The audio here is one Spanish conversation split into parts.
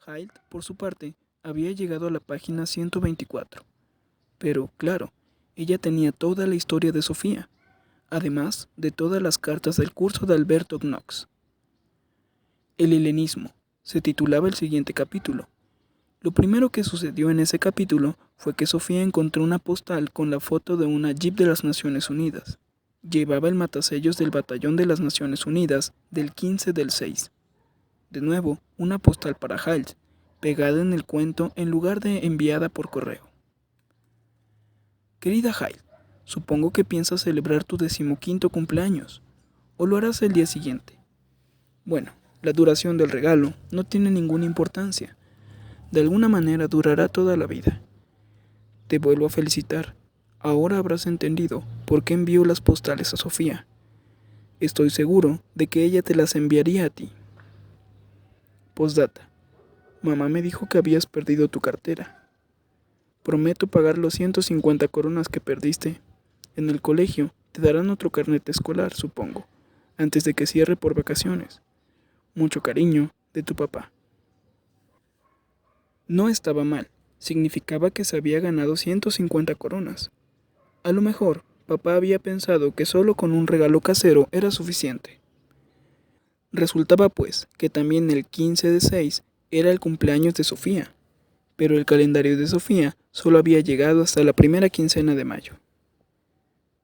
Hyde, por su parte, había llegado a la página 124. Pero, claro, ella tenía toda la historia de Sofía, además de todas las cartas del curso de Alberto Knox. El helenismo se titulaba el siguiente capítulo. Lo primero que sucedió en ese capítulo fue que Sofía encontró una postal con la foto de una Jeep de las Naciones Unidas. Llevaba el matasellos del Batallón de las Naciones Unidas del 15 del 6. De nuevo, una postal para Hyde, pegada en el cuento en lugar de enviada por correo. Querida Hyde, supongo que piensas celebrar tu 15º cumpleaños, o lo harás el día siguiente. Bueno, la duración del regalo no tiene ninguna importancia. De alguna manera durará toda la vida. Te vuelvo a felicitar. Ahora habrás entendido por qué envío las postales a Sofía. Estoy seguro de que ella te las enviaría a ti. Postdata. Mamá me dijo que habías perdido tu cartera. Prometo pagar los 150 coronas que perdiste. En el colegio te darán otro carnet escolar, supongo, antes de que cierre por vacaciones. Mucho cariño, de tu papá. No estaba mal. Significaba que se había ganado 150 coronas. A lo mejor, papá había pensado que solo con un regalo casero era suficiente. Resultaba pues que también el 15 de 6 era el cumpleaños de Sofía, pero el calendario de Sofía solo había llegado hasta la primera quincena de mayo.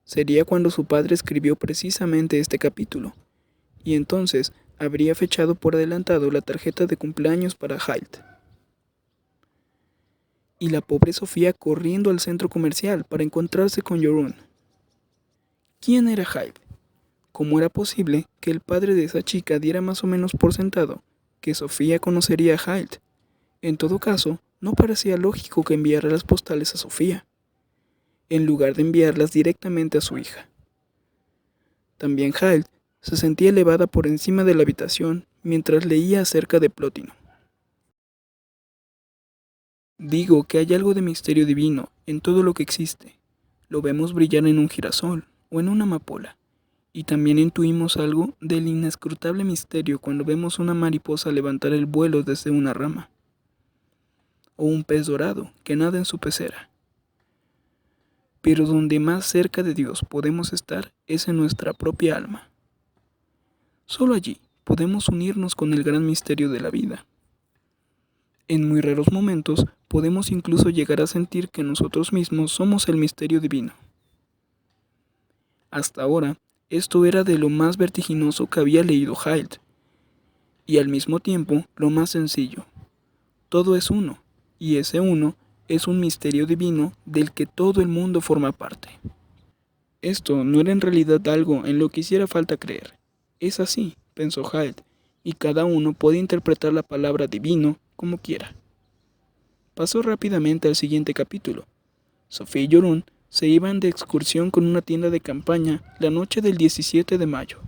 Sería cuando su padre escribió precisamente este capítulo, y entonces habría fechado por adelantado la tarjeta de cumpleaños para Hyde. Y la pobre Sofía corriendo al centro comercial para encontrarse con Jorunn. ¿Quién era Hyde? ¿Cómo era posible que el padre de esa chica diera más o menos por sentado que Sofía conocería a Hyde? En todo caso, no parecía lógico que enviara las postales a Sofía, en lugar de enviarlas directamente a su hija. También Hyde se sentía elevada por encima de la habitación mientras leía acerca de Plótino. Digo que hay algo de misterio divino en todo lo que existe. Lo vemos brillar en un girasol o en una amapola, y también intuimos algo del inescrutable misterio cuando vemos una mariposa levantar el vuelo desde una rama, o un pez dorado que nada en su pecera. Pero donde más cerca de Dios podemos estar es en nuestra propia alma. Solo allí podemos unirnos con el gran misterio de la vida. En muy raros momentos podemos incluso llegar a sentir que nosotros mismos somos el misterio divino. Hasta ahora, esto era de lo más vertiginoso que había leído Hyde, y al mismo tiempo lo más sencillo. Todo es uno, y ese uno es un misterio divino del que todo el mundo forma parte. Esto no era en realidad algo en lo que hiciera falta creer. Es así, pensó Hyde, y cada uno puede interpretar la palabra divino como quiera. Pasó rápidamente al siguiente capítulo. Sofía y Jorunn se iban de excursión con una tienda de campaña la noche del 17 de mayo.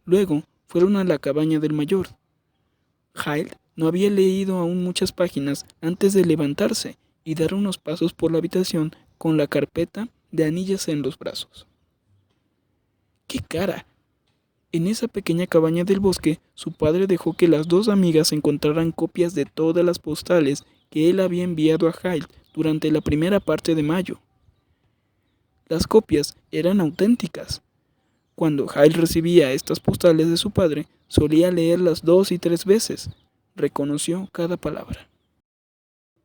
Luego fueron a la cabaña del mayor. Hyde no había leído aún muchas páginas antes de levantarse y dar unos pasos por la habitación con la carpeta de anillas en los brazos. ¡Qué cara! En esa pequeña cabaña del bosque, su padre dejó que las dos amigas encontraran copias de todas las postales que él había enviado a Hyde durante la primera parte de mayo. Las copias eran auténticas. Cuando Hyde recibía estas postales de su padre, solía leerlas 2 y 3 veces. Reconoció cada palabra.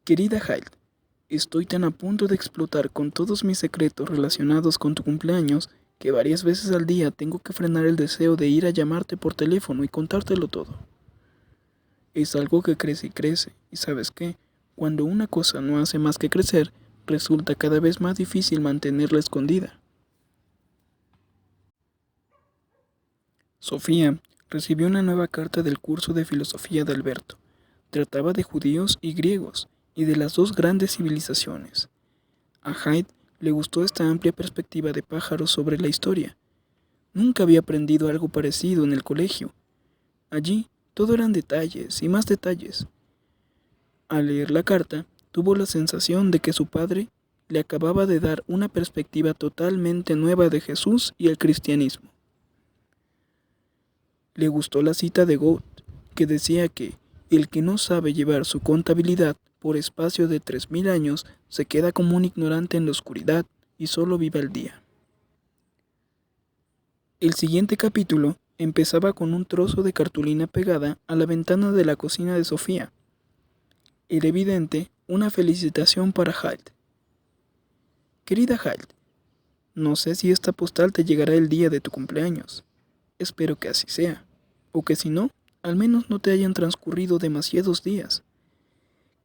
Querida Hyde, estoy tan a punto de explotar con todos mis secretos relacionados con tu cumpleaños que varias veces al día tengo que frenar el deseo de ir a llamarte por teléfono y contártelo todo. Es algo que crece y crece, y ¿sabes qué? Cuando una cosa no hace más que crecer, resulta cada vez más difícil mantenerla escondida. Sofía recibió una nueva carta del curso de filosofía de Alberto. Trataba de judíos y griegos, y de las dos grandes civilizaciones. A Hyde le gustó esta amplia perspectiva de pájaros sobre la historia. Nunca había aprendido algo parecido en el colegio. Allí todo eran detalles y más detalles. Al leer la carta, tuvo la sensación de que su padre le acababa de dar una perspectiva totalmente nueva de Jesús y el cristianismo. Le gustó la cita de Goethe, que decía que El que no sabe llevar su contabilidad por espacio de 3000 años se queda como un ignorante en la oscuridad y solo vive al día. El siguiente capítulo empezaba con un trozo de cartulina pegada a la ventana de la cocina de Sofía. Era evidente una felicitación para Hyde. Querida Hyde, no sé si esta postal te llegará el día de tu cumpleaños. Espero que así sea, o que si no, al menos no te hayan transcurrido demasiados días.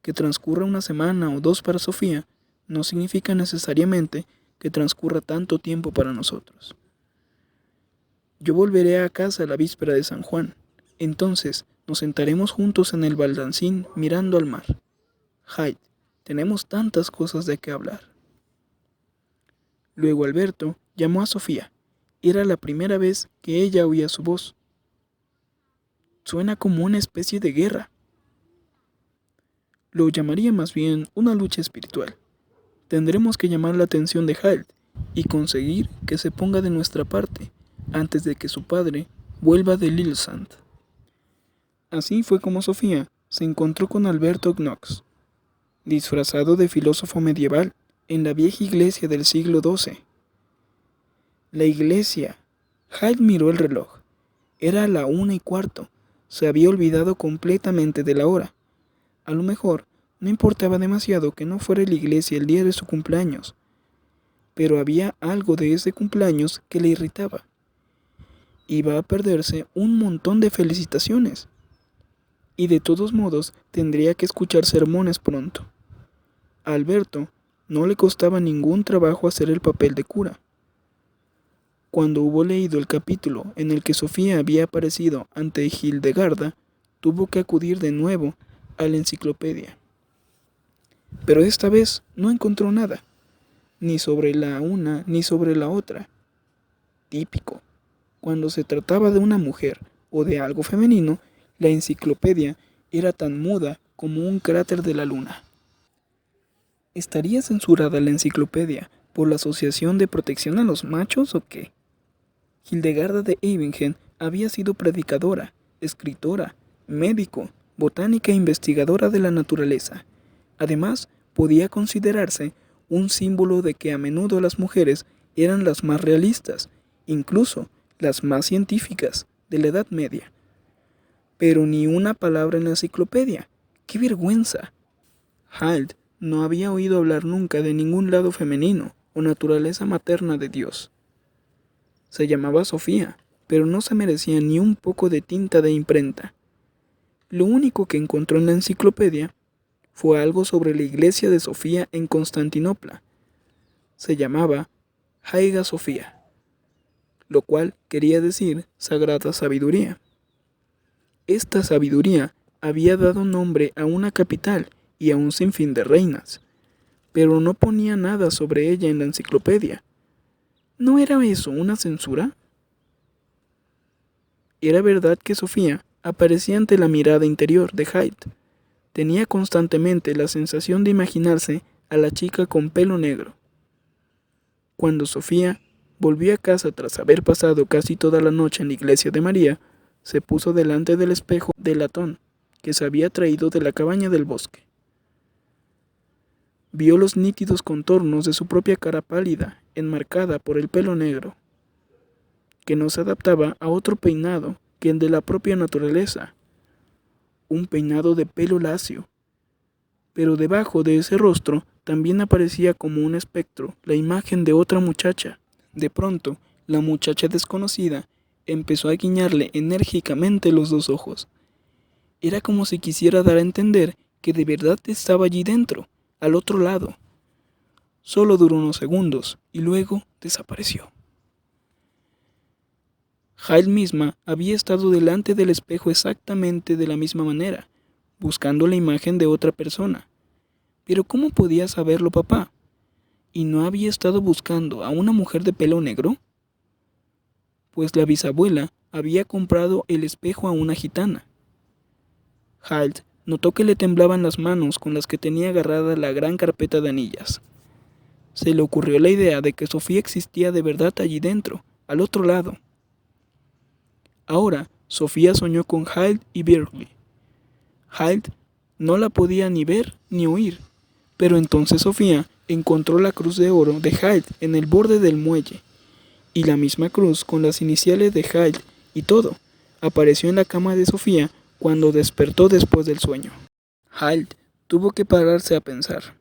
Que transcurra una semana o 2 para Sofía no significa necesariamente que transcurra tanto tiempo para nosotros. Yo volveré a casa la víspera de San Juan. Entonces nos sentaremos juntos en el baldancín mirando al mar. Hyde, tenemos tantas cosas de qué hablar. Luego Alberto llamó a Sofía. Era la primera vez que ella oía su voz. Suena como una especie de guerra. Lo llamaría más bien una lucha espiritual. Tendremos que llamar la atención de Hyde y conseguir que se ponga de nuestra parte antes de que su padre vuelva de Lillesand. Así fue como Sofía se encontró con Alberto Knox, disfrazado de filósofo medieval en la vieja iglesia del siglo XII. La iglesia. Hyde miró el reloj. Era la 1:15. Se había olvidado completamente de la hora. A lo mejor no importaba demasiado que no fuera a la iglesia el día de su cumpleaños, pero había algo de ese cumpleaños que le irritaba. Iba a perderse un montón de felicitaciones, y de todos modos tendría que escuchar sermones pronto. A Alberto no le costaba ningún trabajo hacer el papel de cura. Cuando hubo leído el capítulo en el que Sofía había aparecido ante Hildegarda, tuvo que acudir de nuevo a la enciclopedia. Pero esta vez no encontró nada, ni sobre la una ni sobre la otra. Típico. Cuando se trataba de una mujer o de algo femenino, la enciclopedia era tan muda como un cráter de la luna. ¿Estaría censurada la enciclopedia por la Asociación de Protección a los Machos o qué? Hildegarda de Ebingen había sido predicadora, escritora, médico, botánica e investigadora de la naturaleza. Además, podía considerarse un símbolo de que a menudo las mujeres eran las más realistas, incluso las más científicas de la Edad Media. Pero ni una palabra en la enciclopedia. ¡Qué vergüenza! Hyde no había oído hablar nunca de ningún lado femenino o naturaleza materna de Dios. Se llamaba Sofía, pero no se merecía ni un poco de tinta de imprenta. Lo único que encontró en la enciclopedia fue algo sobre la iglesia de Sofía en Constantinopla. Se llamaba Hagia Sophia, lo cual quería decir Sagrada Sabiduría. Esta sabiduría había dado nombre a una capital y a un sinfín de reinas, pero no ponía nada sobre ella en la enciclopedia. ¿No era eso una censura? Era verdad que Sofía aparecía ante la mirada interior de Hyde. Tenía constantemente la sensación de imaginarse a la chica con pelo negro. Cuando Sofía volvió a casa tras haber pasado casi toda la noche en la iglesia de María, se puso delante del espejo de latón que se había traído de la cabaña del bosque. Vio los nítidos contornos de su propia cara pálida, enmarcada por el pelo negro, que no se adaptaba a otro peinado que el de la propia naturaleza, un peinado de pelo lacio. Pero debajo de ese rostro también aparecía como un espectro la imagen de otra muchacha. De pronto, la muchacha desconocida empezó a guiñarle enérgicamente los 2 ojos. Era como si quisiera dar a entender que de verdad estaba allí dentro, al otro lado. Solo duró unos segundos y luego desapareció. Hyde misma había estado delante del espejo exactamente de la misma manera, buscando la imagen de otra persona. Pero ¿cómo podía saberlo papá? ¿Y no había estado buscando a una mujer de pelo negro? Pues la bisabuela había comprado el espejo a una gitana. Hyde notó que le temblaban las manos con las que tenía agarrada la gran carpeta de anillas. Se le ocurrió la idea de que Sofía existía de verdad allí dentro, al otro lado. Ahora, Sofía soñó con Hyde y Berkeley. Hyde no la podía ni ver ni oír, pero entonces Sofía encontró la cruz de oro de Hyde en el borde del muelle, y la misma cruz con las iniciales de Hyde y todo apareció en la cama de Sofía cuando despertó después del sueño. Hyde tuvo que pararse a pensar.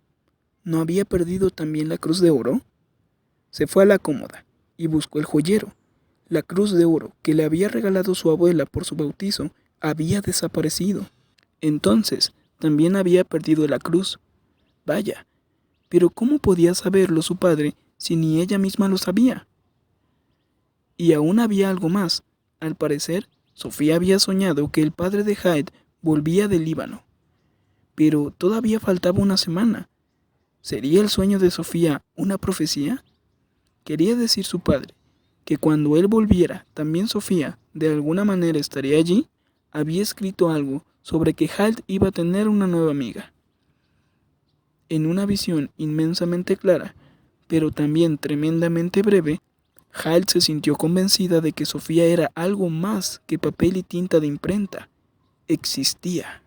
¿No había perdido también la cruz de oro? Se fue a la cómoda y buscó el joyero. La cruz de oro que le había regalado su abuela por su bautizo había desaparecido. Entonces, también había perdido la cruz. Vaya, pero ¿cómo podía saberlo su padre si ni ella misma lo sabía? Y aún había algo más. Al parecer, Sofía había soñado que el padre de Hyde volvía del Líbano. Pero todavía faltaba una semana. ¿Sería el sueño de Sofía una profecía? Quería decir su padre que cuando él volviera, también Sofía, de alguna manera, estaría allí. Había escrito algo sobre que Hyde iba a tener una nueva amiga. En una visión inmensamente clara, pero también tremendamente breve, Hyde se sintió convencida de que Sofía era algo más que papel y tinta de imprenta. Existía.